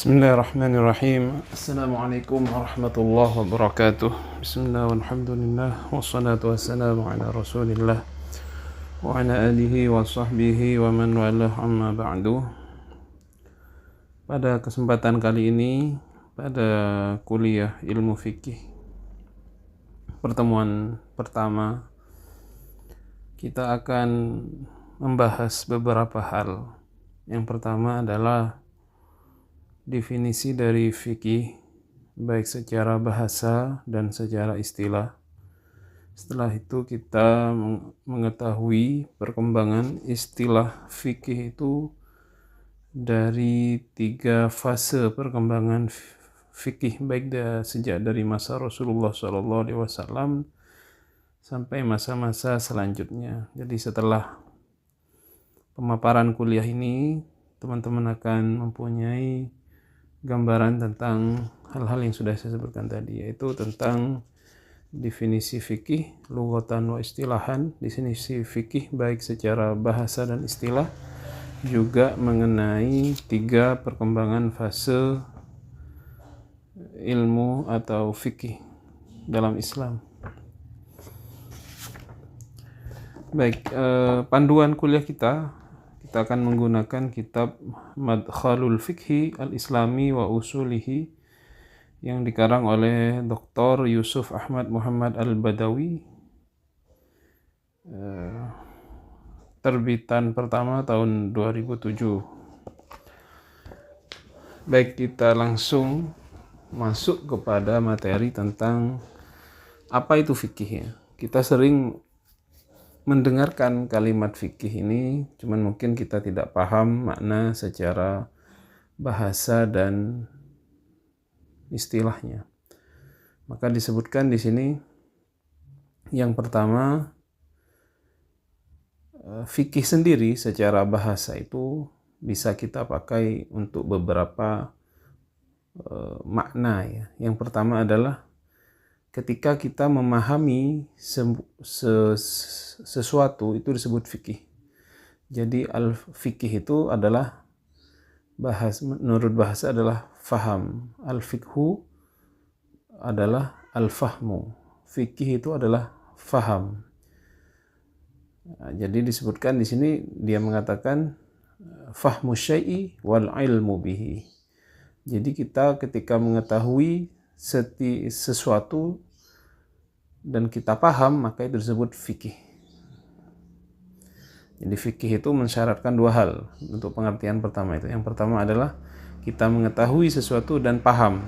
Bismillahirrahmanirrahim. Assalamualaikum warahmatullahi wabarakatuh. Bismillah walhamdulillah wassalatu wassalamu ala rasulillah wa ala alihi wa sahbihi wa man walah amma ba'du. Pada kesempatan kali ini, pada kuliah ilmu fikih pertemuan pertama, kita akan membahas beberapa hal. Yang pertama adalah definisi dari fikih, baik secara bahasa dan secara istilah. Setelah itu kita mengetahui perkembangan istilah fikih itu dari 3 fase perkembangan fikih, baik sejak dari masa Rasulullah SAW sampai masa-masa selanjutnya. Jadi setelah pemaparan kuliah ini, teman-teman akan mempunyai gambaran tentang hal-hal yang sudah saya sebutkan tadi, yaitu tentang definisi fikih, lughatan wa istilahan, definisi fikih baik secara bahasa dan istilah, juga mengenai 3 perkembangan fase ilmu atau fikih dalam Islam. Baik, panduan kuliah kita akan menggunakan kitab Madkhalul Fiqhi Al-Islami wa Usulihi yang dikarang oleh Dr. Yusuf Ahmad Muhammad Al-Badawi, terbitan pertama tahun 2007. Baik, kita langsung masuk kepada materi tentang apa itu fikih ya. Kita sering mendengarkan kalimat fikih ini, cuman mungkin kita tidak paham makna secara bahasa dan istilahnya. Maka disebutkan di sini yang pertama, fikih sendiri secara bahasa itu bisa kita pakai untuk beberapa makna ya. Yang pertama adalah ketika kita memahami sesuatu, itu disebut fikih. Jadi al-fikih itu adalah menurut bahasa adalah faham. Al-fikhu adalah al-fahmu. Fikih itu adalah faham. Nah, jadi disebutkan di sini dia mengatakan fahmu syai'i wal ilmu bihi. Jadi kita ketika mengetahui sesuatu dan kita paham, maka itu disebut fikih. Jadi fikih itu mensyaratkan 2 hal untuk pengertian pertama itu. Yang pertama adalah kita mengetahui sesuatu dan paham.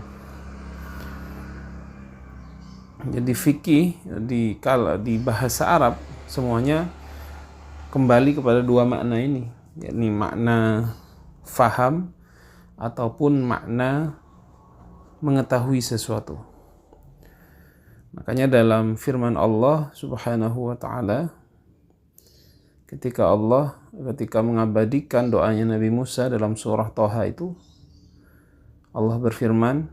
Jadi fikih di bahasa Arab semuanya kembali kepada 2 makna ini, yakni makna faham ataupun makna mengetahui sesuatu. Makanya dalam firman Allah Subhanahu wa ta'ala, ketika mengabadikan doanya Nabi Musa dalam surah Thaha itu, Allah berfirman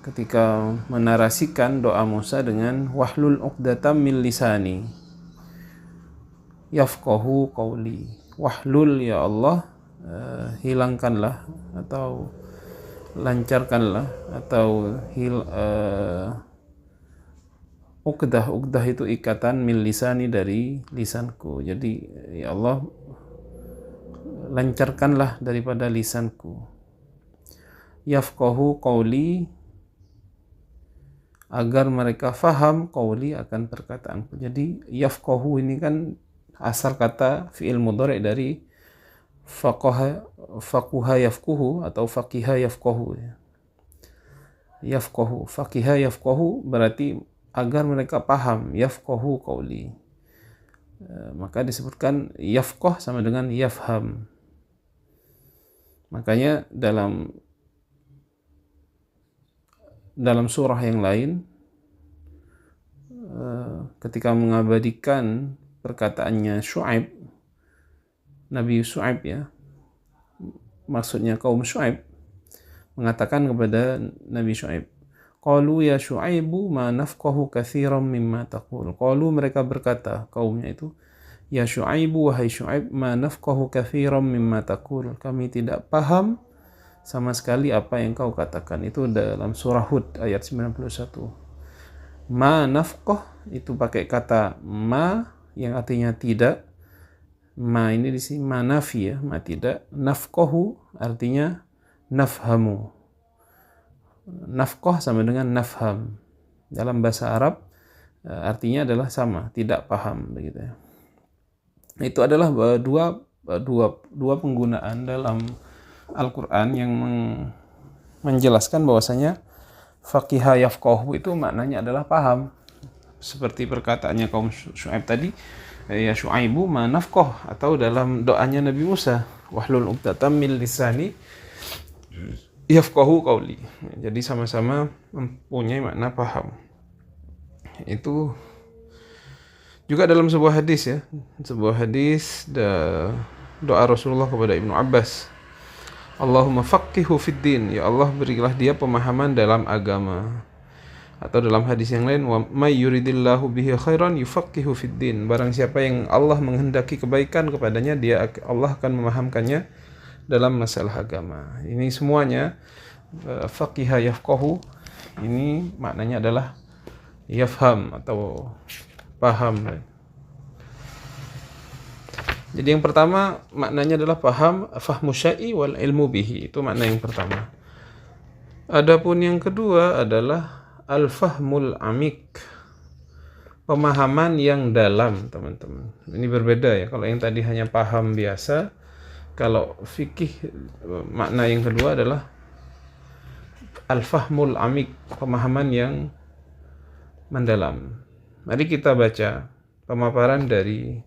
ketika menarasikan doa Musa dengan wahlul 'uqdatam min lisani yafqahu qawli. Wahlul, ya Allah, hilangkanlah atau lancarkanlah atau uqdah itu ikatan min lisani, dari lisanku. Jadi ya Allah, lancarkanlah daripada lisanku. Yafqahu qawli, agar mereka faham qawli, akan perkataanku. Jadi yafqahu ini kan asal kata fi'il mudhari' dari faquha yafquhu atau faqiha yafqahu ya. Yafqahu, faqiha yafqahu berarti agar mereka paham, yafqahu qawli. Maka disebutkan yafqah sama dengan yafham. Makanya dalam surah yang lain, ketika mengabadikan perkataannya Syu'aib, Nabi Syu'aib ya, maksudnya kaum Syu'aib, mengatakan kepada Nabi Syu'aib, qalu ya Syu'aibu ma nafqahu katsiran mimma taqul. Qalu, mereka berkata, kaumnya itu, Ya Syu'aibu, wahai Syu'aib, ma nafqahu katsiran mimma taqul. Kami tidak paham sama sekali apa yang kau katakan. Itu dalam surah Hud ayat 91. Ma nafqah itu pakai kata ma yang artinya tidak. Ma ini di sini ma nafi ya, ma tidak. Nafqahu artinya nafhamu. Nafqah sama dengan nafham. Dalam bahasa Arab artinya adalah sama, tidak paham begitu ya. Itu adalah dua penggunaan dalam Al-Quran yang menjelaskan bahwasanya faqiha yafqahu itu maknanya adalah paham. Seperti perkataannya kaum Syu'aib tadi, ya Syu'aibu ma nafqah, atau dalam doanya Nabi Musa, wahlul 'uqdatam min lisani yafqahu qawli. Jadi sama-sama mempunyai makna paham. Itu juga dalam sebuah hadis ya, doa Rasulullah kepada Ibnu Abbas, Allahumma faqihhu fid din, ya Allah berilah dia pemahaman dalam agama. Atau dalam hadis yang lain, wa may yuridillahu bihi khairan yufaqihu fid din, barang siapa yang Allah menghendaki kebaikan kepadanya, Allah akan memahamkannya dalam masalah agama. Ini semuanya faqiha yafqahu, ini maknanya adalah yafham atau paham. Jadi yang pertama maknanya adalah paham, fahmu syai'i wal ilmu bihi, itu makna yang pertama. Adapun yang kedua adalah al-fahmul amik, pemahaman yang dalam, teman-teman. Ini berbeda ya, kalau yang tadi hanya paham biasa, kalau fikih makna yang kedua adalah al-fahmul amik, pemahaman yang mendalam. Mari kita baca pemaparan dari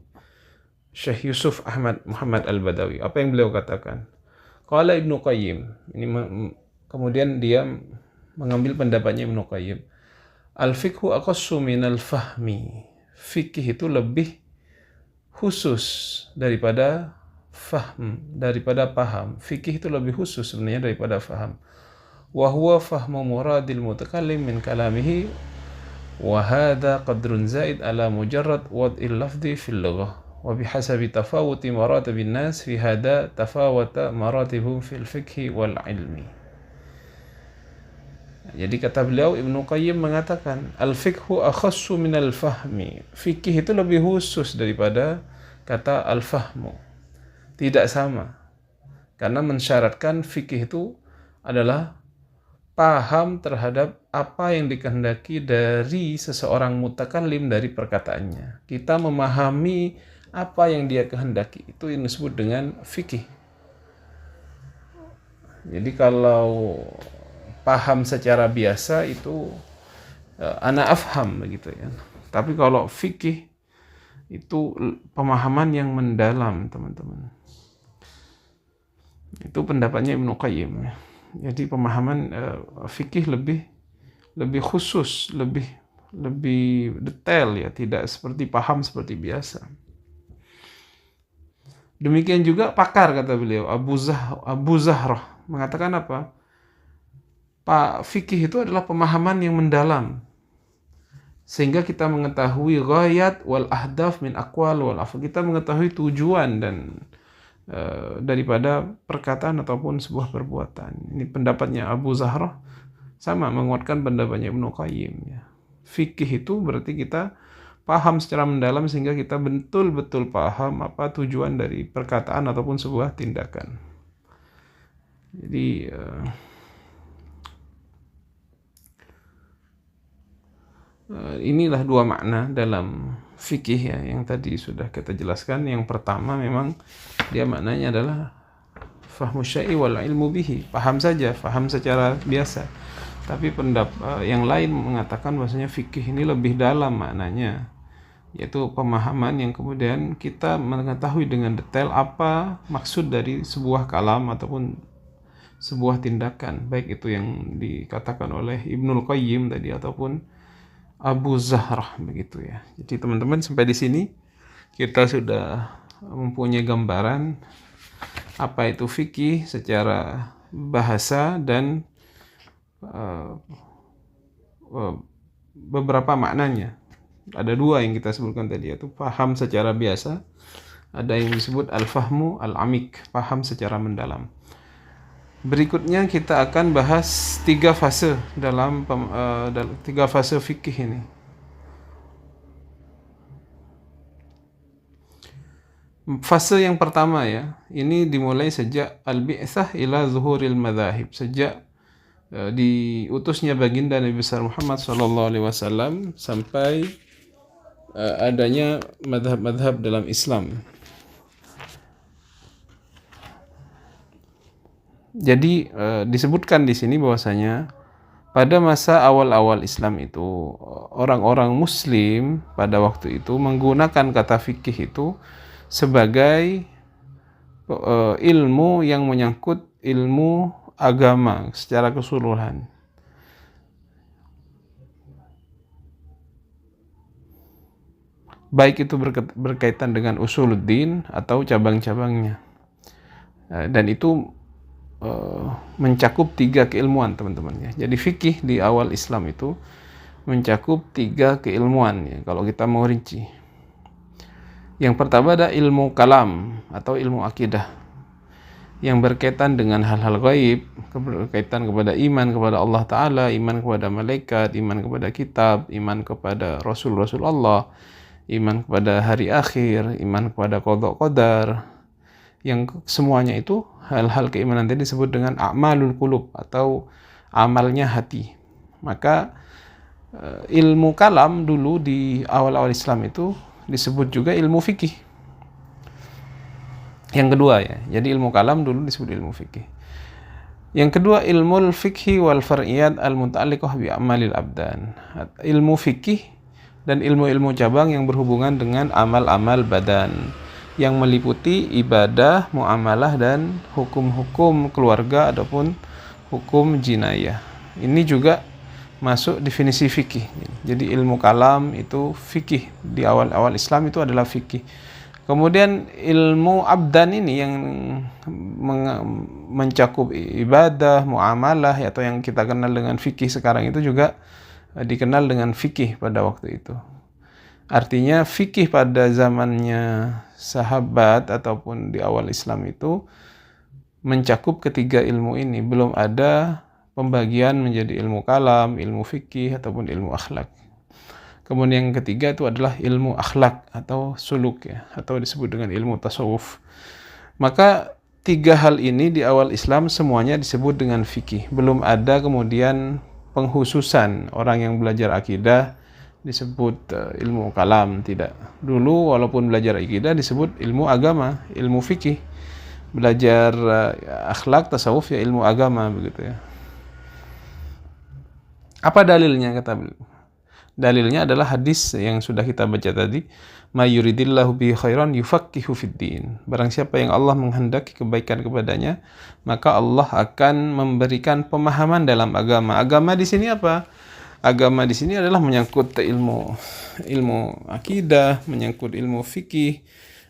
Syekh Yusuf Ahmad Muhammad Al-Badawi. Apa yang beliau katakan? Qala Ibnu Qayyim. Ini kemudian dia mengambil pendapatnya Ibnu Qayyim. Al-fiqhu aqassu minal fahmi. Fikih itu lebih khusus daripada paham. Fikih itu lebih khusus sebenarnya daripada faham. Wa huwa fahmu muradil mutakallim min kalamihi, wa hadha qadrun zaid ala mujarrad wad'il lafzi fil lughah. Wa bihasabi tafawuti maratibin nas fi hada tafawata maratibhum fil fiqhi wal ilmi. Jadi kata beliau, Ibnu Qayyim mengatakan al-fiqhu akhassu minal fahmi. Fikih itu lebih khusus daripada kata al-fahmu. Tidak sama. Karena mensyaratkan fikih itu adalah paham terhadap apa yang dikehendaki dari seseorang mutakallim dari perkataannya. Kita memahami apa yang dia kehendaki, itu yang disebut dengan fikih. Jadi kalau paham secara biasa itu ana afham begitu ya. Tapi kalau fikih itu pemahaman yang mendalam, teman-teman. Itu pendapatnya Ibnu Qayyim. Jadi pemahaman fikih lebih khusus, lebih detail ya, tidak seperti paham seperti biasa. Demikian juga pakar, kata beliau, Abu Zahrah mengatakan apa? Fikih itu adalah pemahaman yang mendalam, sehingga kita mengetahui ghayat wal ahdaf min aqwal wal af'al. Kita mengetahui tujuan dan daripada perkataan ataupun sebuah perbuatan. Ini pendapatnya Abu Zahrah, sama menguatkan pendapatnya Ibnu Qayyim ya. Fikih itu berarti kita paham secara mendalam sehingga kita betul-betul paham apa tujuan dari perkataan ataupun sebuah tindakan. Jadi inilah dua makna dalam fikih ya yang tadi sudah kita jelaskan. Yang pertama memang dia maknanya adalah fahmu syai'i wal ilmu bihi, paham saja, paham secara biasa. Tapi yang lain mengatakan bahwasanya fikih ini lebih dalam maknanya, yaitu pemahaman yang kemudian kita mengetahui dengan detail apa maksud dari sebuah kalam ataupun sebuah tindakan, baik itu yang dikatakan oleh Ibnul Qayyim tadi ataupun Abu Zahrah begitu ya. Jadi teman-teman, sampai di sini kita sudah mempunyai gambaran apa itu fikih secara bahasa dan beberapa maknanya. Ada dua yang kita sebutkan tadi, yaitu paham secara biasa, ada yang disebut al-fahmu al-amik, paham secara mendalam. Berikutnya kita akan bahas tiga fase dalam tiga fase fikih ini. Fase yang pertama ya, ini dimulai sejak al-bi'tsah ila zuhuril madzahib, sejak diutusnya baginda Nabi besar Muhammad SAW sampai adanya madhab-madhab dalam Islam. Jadi disebutkan di sini bahwasanya pada masa awal-awal Islam itu orang-orang Muslim pada waktu itu menggunakan kata fikih itu sebagai ilmu yang menyangkut ilmu agama secara keseluruhan. Baik itu berkaitan dengan usuluddin atau cabang-cabangnya. Dan itu mencakup tiga keilmuan, teman-teman ya. Jadi fikih di awal Islam itu mencakup tiga keilmuan ya, kalau kita mau rinci. Yang pertama ada ilmu kalam atau ilmu akidah yang berkaitan dengan hal-hal gaib, berkaitan kepada iman kepada Allah Ta'ala, iman kepada malaikat, iman kepada kitab, iman kepada Rasul-Rasul Allah, iman kepada hari akhir, iman kepada qada qadar. Yang semuanya itu hal-hal keimanan tadi disebut dengan a'malul qulub atau amalnya hati. Maka ilmu kalam dulu di awal-awal Islam itu disebut juga ilmu fikih. Yang kedua ya, jadi ilmu kalam dulu disebut ilmu fikih. Yang kedua ilmu fikhi wal far'iyat al-muta'alliqah bi amalil abdan. Ilmu fikih dan ilmu-ilmu cabang yang berhubungan dengan amal-amal badan, yang meliputi ibadah, muamalah, dan hukum-hukum keluarga ataupun hukum jinayah. Ini juga masuk definisi fikih. Jadi ilmu kalam itu fikih, di awal-awal Islam itu adalah fikih. Kemudian ilmu abdan ini yang mencakup ibadah, muamalah, atau yang kita kenal dengan fikih sekarang itu juga dikenal dengan fikih pada waktu itu. Artinya fikih pada zamannya sahabat ataupun di awal Islam itu mencakup ketiga ilmu ini. Belum ada pembagian menjadi ilmu kalam, ilmu fikih, ataupun ilmu akhlak. Kemudian yang ketiga itu adalah ilmu akhlak atau suluk ya, atau disebut dengan ilmu tasawuf. Maka tiga hal ini di awal Islam semuanya disebut dengan fikih. Belum ada kemudian penghususan orang yang belajar akidah disebut ilmu kalam, tidak. Dulu walaupun belajar akidah disebut ilmu agama, ilmu fikih. Belajar akhlak, tasawuf ya ilmu agama, begitu ya. Apa dalilnya kata beliau? Dalilnya adalah hadis yang sudah kita baca tadi, may yuridillahu bihi khairan yufaqihu fiddin. Barang siapa yang Allah menghendaki kebaikan kepadanya, maka Allah akan memberikan pemahaman dalam agama. Agama di sini apa? Agama di sini adalah menyangkut ilmu akidah, menyangkut ilmu fikih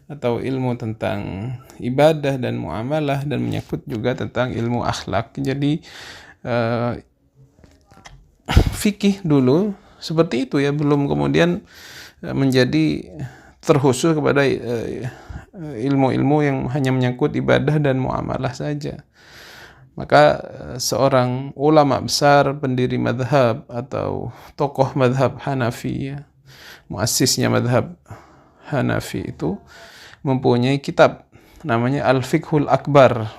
atau ilmu tentang ibadah dan muamalah, dan menyangkut juga tentang ilmu akhlak. Jadi fikih dulu seperti itu ya, belum kemudian menjadi terkhusus kepada ilmu-ilmu yang hanya menyangkut ibadah dan muamalah saja. Maka seorang ulama besar, pendiri madhab atau tokoh madhab Hanafi ya, muassisnya madhab Hanafi itu mempunyai kitab namanya Al-Fiqhul Akbar.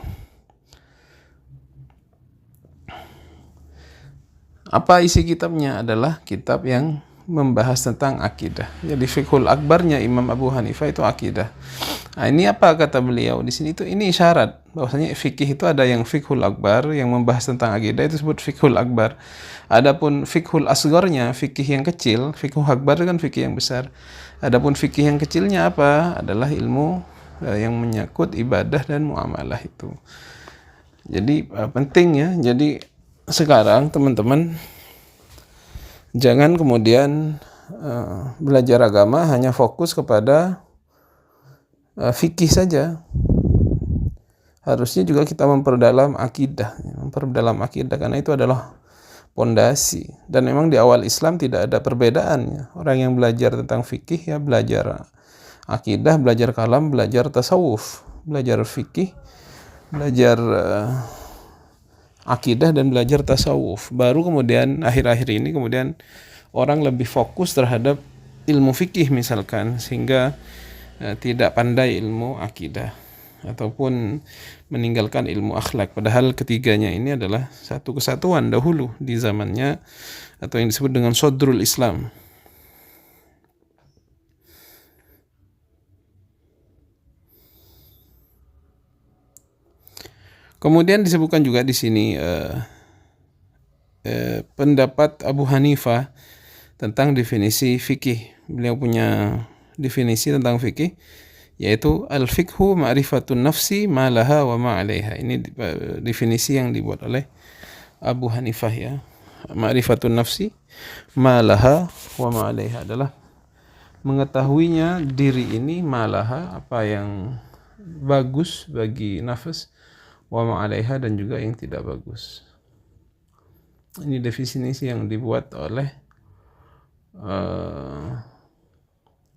Apa isi kitabnya? Adalah kitab yang membahas tentang akidah. Jadi Fiqhul Akbarnya Imam Abu Hanifah itu akidah. Nah, ini apa kata beliau di sini? Itu ini isyarat bahwasanya fikih itu ada yang Fiqhul Akbar yang membahas tentang akidah, itu disebut Fiqhul Akbar. Adapun Fiqhul Asgharnya, fikih yang kecil, Fiqhul Akbar itu kan fikih yang besar. Adapun fikih yang kecilnya apa? Adalah ilmu yang menyangkut ibadah dan muamalah itu. Jadi penting ya. Jadi sekarang teman-teman jangan kemudian belajar agama hanya fokus kepada fikih saja. Harusnya juga kita memperdalam akidah karena itu adalah pondasi. Dan memang di awal Islam tidak ada perbedaannya. Orang yang belajar tentang fikih ya belajar akidah, belajar kalam, belajar tasawuf, belajar fikih, belajar akidah dan belajar tasawuf. Baru kemudian akhir-akhir ini kemudian orang lebih fokus terhadap ilmu fikih misalkan, sehingga tidak pandai ilmu akidah ataupun meninggalkan ilmu akhlak. Padahal ketiganya ini adalah satu kesatuan dahulu di zamannya, atau yang disebut dengan sodrul Islam. Kemudian disebutkan juga di sini pendapat Abu Hanifah tentang definisi fikih. Beliau punya definisi tentang fikih, yaitu al-fiqhu ma'rifatun nafsi ma laha wa ma 'alaiha. Ini definisi yang dibuat oleh Abu Hanifah ya. Ma'rifatun nafsi ma laha wa ma 'alaiha adalah mengetahuinya diri ini, ma laha apa yang bagus bagi nafas, wa ma 'alaiha dan juga yang tidak bagus. Ini definisi yang dibuat oleh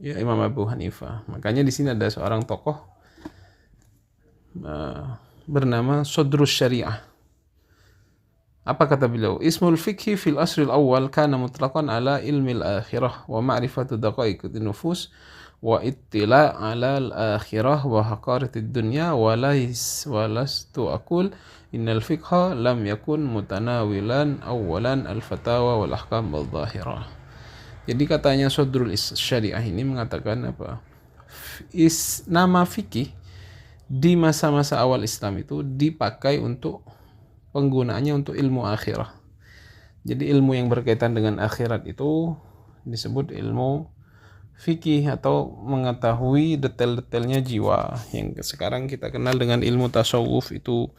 Imam Abu Hanifah. Makanya di sini ada seorang tokoh bernama Sodrus Syariah. Apa kata beliau? Ismul fikhi fil asril awal kana mutlaqan ala ilmi al-akhirah wa ma'rifatu daqaiqid nufus wa ittila' ala al-akhirah wa haqaratid dunya wa lastu aqul innal fiqha lam yakun mutanawilan awalan al-fatawa wal ahkam al-zahirah. Jadi katanya Sodrul Syariah ini mengatakan apa? Nama fikih di masa-masa awal Islam itu dipakai untuk penggunaannya untuk ilmu akhirah. Jadi ilmu yang berkaitan dengan akhirat itu disebut ilmu fikih, atau mengetahui detail-detailnya jiwa yang sekarang kita kenal dengan ilmu tasawuf. Itu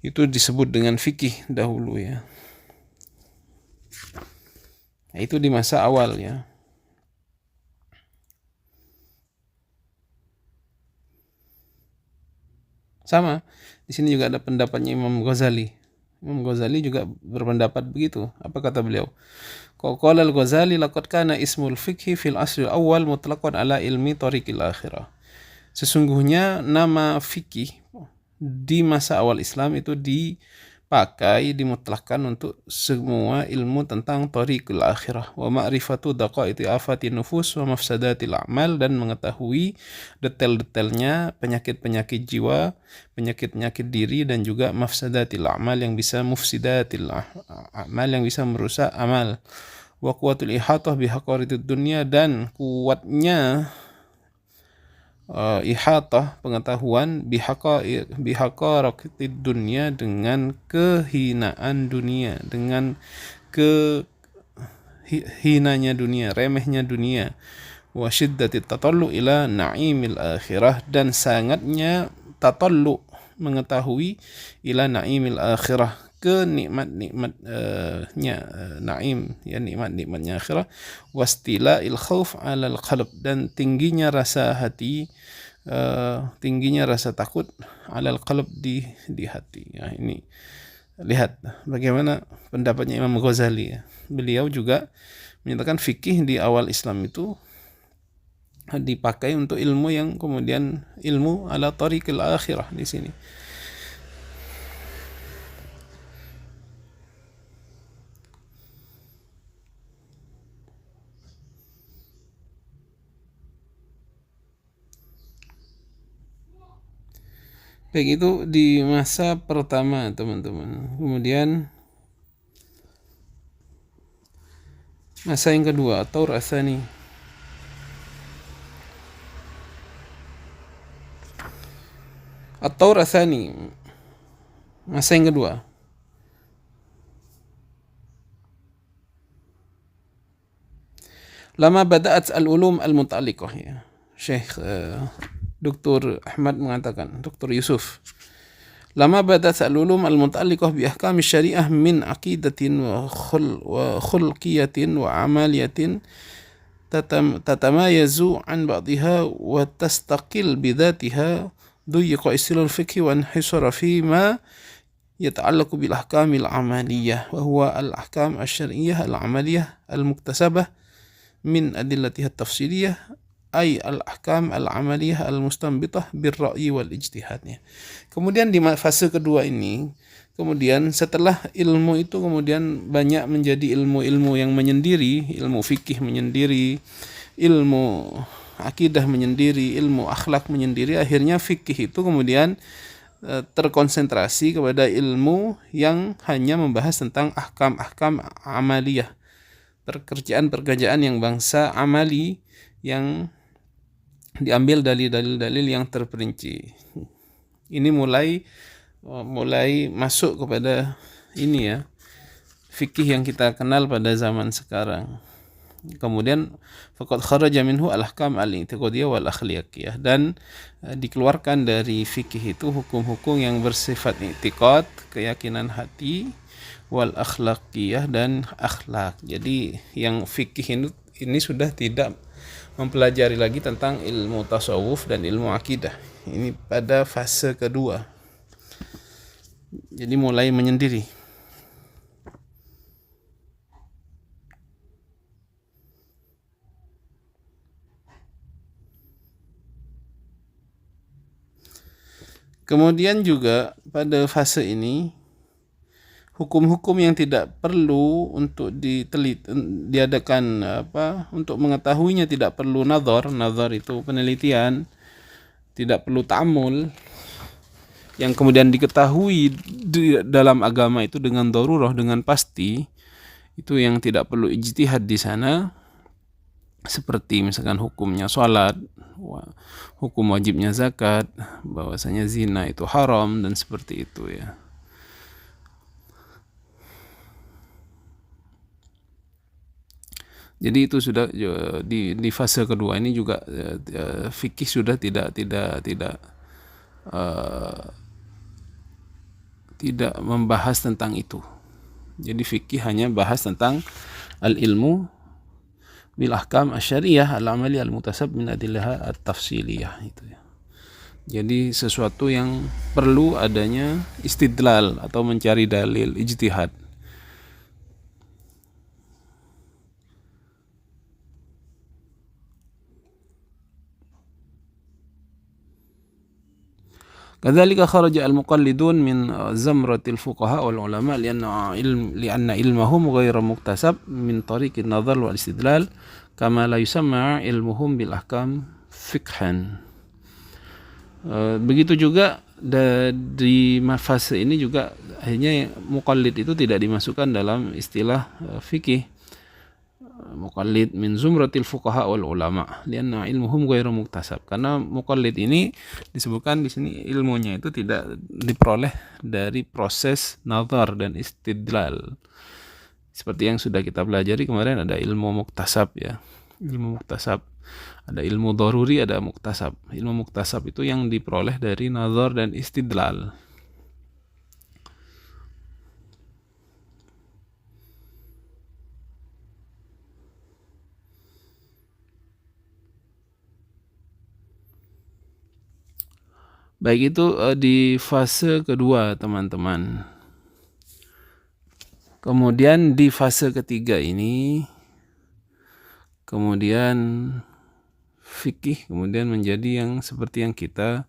disebut dengan fikih dahulu ya. Nah, itu di masa awal ya. Sama, di sini juga ada pendapatnya Imam Ghazali. Imam Ghazali juga berpendapat begitu. Apa kata beliau? Qala al-Ghazali laqad kana ismul fikhi fil asril awal mutlaqan ala ilmi tariqil akhirah. Sesungguhnya nama fikih di masa awal Islam itu dipakai, dimutlakkan untuk semua ilmu tentang tariqul akhirah wa ma'rifatu daqaiqi afati nufus wa mafsadatil a'mal, dan mengetahui detail-detailnya penyakit-penyakit jiwa, penyakit-penyakit diri, dan juga mafsadatil a'mal yang bisa mufsidatil a'mal yang bisa merusak amal, wa quwwatul ihatah bihaqaritid dunya, dan kuatnya ihatah pengetahuan bihaqaratid dunya dengan kehinaan dunia, dengan hinanya dunia, remehnya dunia, wa syiddatit tatallu ila na'imil akhirah, dan sangatnya tatallu mengetahui ila na'imil akhirah, ke nikmat-nikmatnya naim ya, nikmat-nikmatnya akhirah, wastila'il khauf 'alal qalb, dan tingginya rasa hati, tingginya rasa takut 'alal qalb di hati ya. Ini lihat bagaimana pendapatnya Imam Ghazali ya. Beliau juga menyatakan fikih di awal Islam itu dipakai untuk ilmu yang kemudian ilmu ala tariqil akhirah di sini. Baik, itu di masa pertama teman-teman. Kemudian masa yang kedua atau rasani. Atau rasani, masa yang kedua. Lama bada'at al-ulum al-muta'alliqah ya. Syekh Dr. Ahmad mengatakan, Dr. Yusuf, lama bada'at al-ulum al-muta'alliqah bi ahkam syariah min aqidatin wa khulqiyatin wa amaliyatin tatamayazu an ba'diha wa tastaqil bidatiha duyiqa istilul fikhi wa inhisara fi ma yata'allaqu bil ahkamil amaliyah wa huwa al ahkam asy-syar'iyyah al amaliyah al muktasabah min adillatiha tafsiliyah ay al ahkam al amaliyah al mustanbitah bir ra'yi wal ijtihad. Kemudian di fase kedua ini, kemudian setelah ilmu itu kemudian banyak menjadi ilmu-ilmu yang menyendiri, ilmu fikih menyendiri, ilmu akidah menyendiri, ilmu akhlak menyendiri, akhirnya fikih itu kemudian terkonsentrasi kepada ilmu yang hanya membahas tentang ahkam-ahkam amaliyah, pekerjaan-pekerjaan yang bangsa amali yang diambil dari dalil-dalil yang terperinci. Ini mulai masuk kepada ini ya, fikih yang kita kenal pada zaman sekarang. Kemudian faqad kharaja minhu al-ahkam al-i'tiqadiyah wal akhlaqiyah, dan dikeluarkan dari fikih itu hukum-hukum yang bersifat i'tiqad, keyakinan hati, wal akhlaqiyah, dan akhlak. Jadi yang fikih ini sudah tidak mempelajari lagi tentang ilmu tasawuf dan ilmu akidah. Ini pada fase kedua. Jadi mulai menyendiri. Kemudian juga pada fase ini hukum-hukum yang tidak perlu untuk diadakan untuk mengetahuinya tidak perlu nazar itu penelitian, tidak perlu ta'ammul, yang kemudian diketahui dalam agama itu dengan darurah, dengan pasti, itu yang tidak perlu ijtihad di sana, seperti misalkan hukumnya sholat, hukum wajibnya zakat, bahwasanya zina itu haram, dan seperti itu ya. Jadi itu sudah di fase kedua ini juga fikih sudah tidak membahas tentang itu. Jadi fikih hanya bahas tentang al-ilmu bil ahkam asy-syar'iyyah al-amali al-mutasab min adillah at-tafsiliyah itu ya. Jadi sesuatu yang perlu adanya istidlal atau mencari dalil, ijtihad. Kadzalika kharaja al-muqallidun min zamratil fuqaha wal ulama lianna ilmahum ghairu muktasab min tariqin nazar wal istidlal kama la yusamma ilmuhum bil ahkam fiqhan. Begitu juga di fase ini juga akhirnya muqallid itu tidak dimasukkan dalam istilah fikih. Muqallid min zumratil fuqaha wal ulama lianna ilmuhum ghairu muktasab, karena muqallid ini disebutkan di sini ilmunya itu tidak diperoleh dari proses nazar dan istidlal. Seperti yang sudah kita pelajari kemarin, ada ilmu muktasab ya. Ilmu muktasab, ada ilmu daruri, ada muktasab. Ilmu muktasab itu yang diperoleh dari nazar dan istidlal. Baik, itu di fase kedua teman-teman. Kemudian di fase ketiga ini, kemudian fikih kemudian menjadi yang seperti yang kita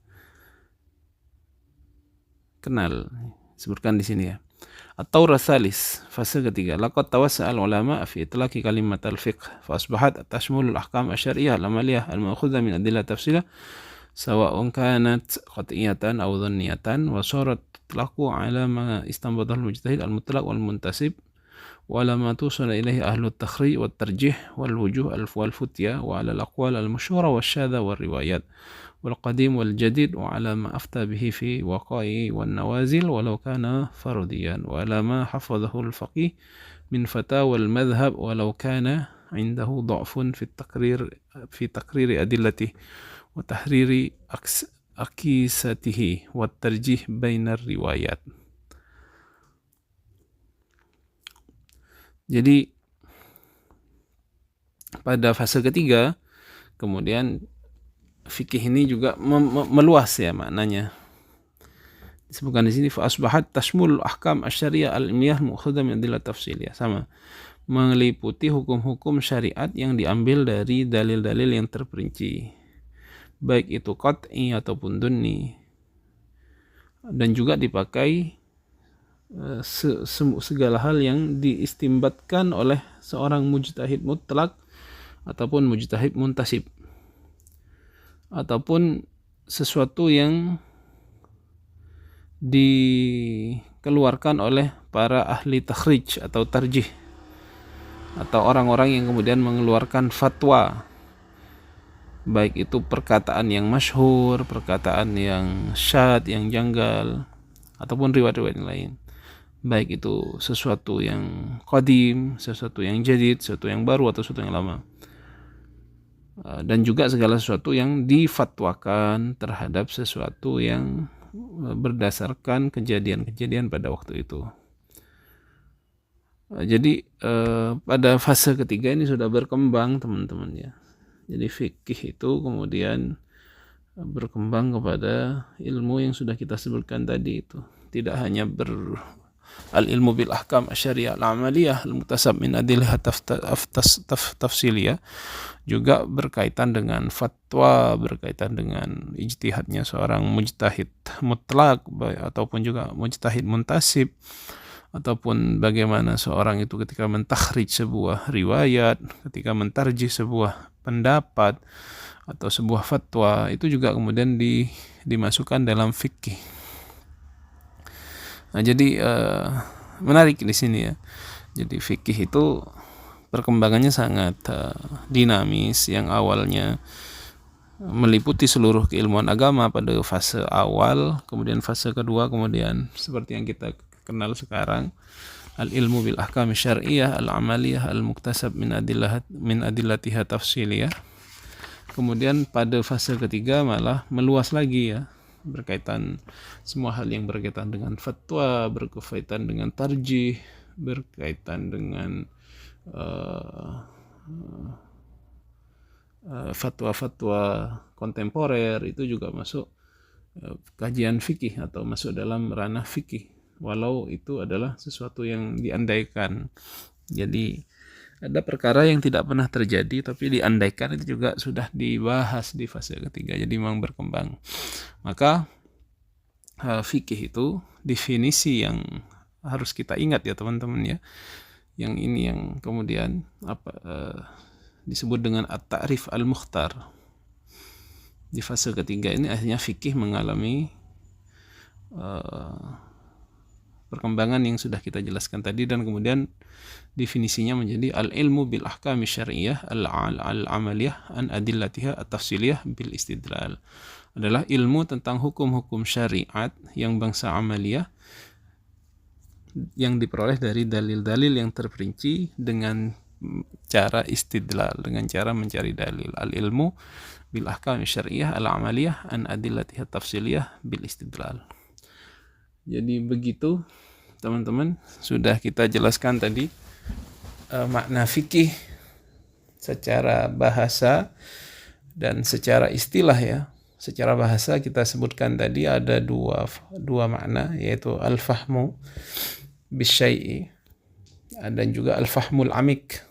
kenal. Sebutkan di sini ya. Atau rasalis, fase ketiga. Laqad tawassa'al ulama fi itlaqi kalimat al-fiqh fa asbahat tashmulu al-ahkam asy-syar'iyyah al-amaliyah al-ma'khudhah min adillah tafsilah sawa'un kanat qat'iyatan aw dhanniyatan wa sarat tutlaqu ala ma istanbatahu al-mujtahid al-mutlaq wal muntasib wa ala ma tusala ilayhi ahlu at-takhrij wat tarjih wal wujuh wal futya wa ala al-aqwal al-mashhura wasyadha wal riwayat wal qadim wal jadid wa ala ma afta bihi fi waqa'i wan nawazil walau kana fardiyan wa ala ma hafadhahu al-faqih min fatawa al-madhhab walau kana indahu dha'fun fi taqrir adillatihi wa tahriri akisatihi wa tarjih bainar riwayat. Jadi pada fase ketiga kemudian fikih ini juga meluas ya maknanya. Disebutkan di sini fa asbahat tashmul ahkam asy-syariah al-ilmiyah mu'khadha min adillah tafsiliyah, sama meliputi hukum-hukum syariat yang diambil dari dalil-dalil yang terperinci, baik itu qat'i ataupun dunni, dan juga dipakai segala hal yang diistimbatkan oleh seorang mujtahid mutlak ataupun mujtahid muntasib, ataupun sesuatu yang dikeluarkan oleh para ahli takhrij atau tarjih, atau orang-orang yang kemudian mengeluarkan fatwa, baik itu perkataan yang masyhur, perkataan yang syadz, yang janggal, ataupun riwayat-riwayat lain, baik itu sesuatu yang qadim, sesuatu yang jadid, sesuatu yang baru, atau sesuatu yang lama, dan juga segala sesuatu yang difatwakan terhadap sesuatu yang berdasarkan kejadian-kejadian pada waktu itu. Jadi pada fase ketiga ini sudah berkembang, teman-teman ya. Jadi fikih itu kemudian berkembang kepada ilmu yang sudah kita sebutkan tadi itu. Tidak hanya al-ilmu bil ahkam asy-syariah al-amaliyah al-muktasab min adillah tafsiliyah, juga berkaitan dengan fatwa, berkaitan dengan ijtihadnya seorang mujtahid mutlak ataupun juga mujtahid muntasib, ataupun bagaimana seorang itu ketika mentakhrij sebuah riwayat, ketika mentarjih sebuah pendapat atau sebuah fatwa, itu juga kemudian dimasukkan dalam fikih. Nah, jadi menarik di sini ya. Jadi fikih itu perkembangannya sangat dinamis, yang awalnya meliputi seluruh keilmuan agama pada fase awal, kemudian fase kedua, kemudian seperti yang kita kenal sekarang, al-ilmu bil ahkam syar'iyyah al-amaliyah al-muktasab min adillatiha tafsiliyah. Kemudian pada fase ketiga malah meluas lagi ya, berkaitan semua hal yang berkaitan dengan fatwa, berkaitan dengan tarjih, berkaitan dengan fatwa-fatwa kontemporer, itu juga masuk kajian fikih atau masuk dalam ranah fikih, walau itu adalah sesuatu yang diandaikan. Jadi ada perkara yang tidak pernah terjadi tapi diandaikan, itu juga sudah dibahas di fase ketiga. Jadi memang berkembang. Maka fikih itu definisi yang harus kita ingat ya teman-teman ya. Yang ini yang kemudian disebut dengan at-ta'rif al-mukhtar. Di fase ketiga ini akhirnya fikih mengalami perkembangan yang sudah kita jelaskan tadi, dan kemudian definisinya menjadi al-ilmu bil ahkam syar'iyyah al-amaliyah an adillatiha at-tafsiliyah bil istidlal. Adalah ilmu tentang hukum-hukum syariat yang bangsa amaliyah, yang diperoleh dari dalil-dalil yang terperinci dengan cara istidlal, dengan cara mencari dalil. Al-ilmu bil ahkam syar'iyyah al-amaliyah an adillatiha tafsiliyah bil istidlal. Jadi begitu teman-teman, sudah kita jelaskan tadi makna fikih secara bahasa dan secara istilah ya. Secara bahasa kita sebutkan tadi ada dua makna, yaitu al-fahmu bisyai'i dan juga al-fahmul amik.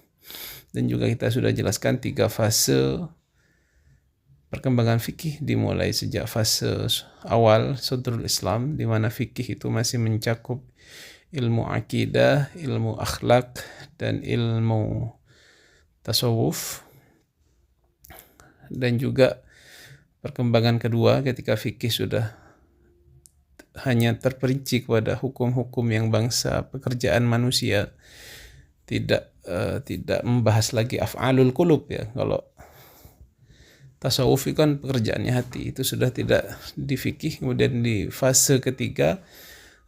Dan juga kita sudah jelaskan 3 fase perkembangan fikih, dimulai sejak fase awal Sadrul Islam, di mana fikih itu masih mencakup ilmu akidah, ilmu akhlak, dan ilmu tasawuf. Dan juga perkembangan kedua ketika fikih sudah hanya terperinci kepada hukum-hukum yang bangsa pekerjaan manusia, tidak membahas lagi af'alul qulub ya. Kalau tasawuf itu kan pekerjaannya hati, itu sudah tidak di fikih. Kemudian di fase ketiga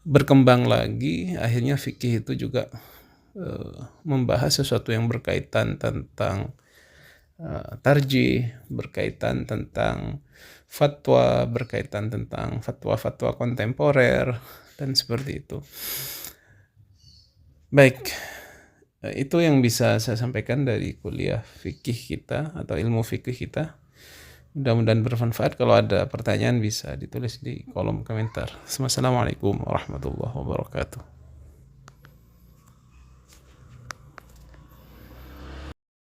berkembang lagi, akhirnya fikih itu juga membahas sesuatu yang berkaitan tentang tarjih, berkaitan tentang fatwa, berkaitan tentang fatwa-fatwa kontemporer, dan seperti itu. Baik, itu yang bisa saya sampaikan dari kuliah fikih kita atau ilmu fikih kita. Mudah-mudahan bermanfaat. Kalau ada pertanyaan bisa ditulis di kolom komentar. Wassalamualaikum warahmatullahi wabarakatuh.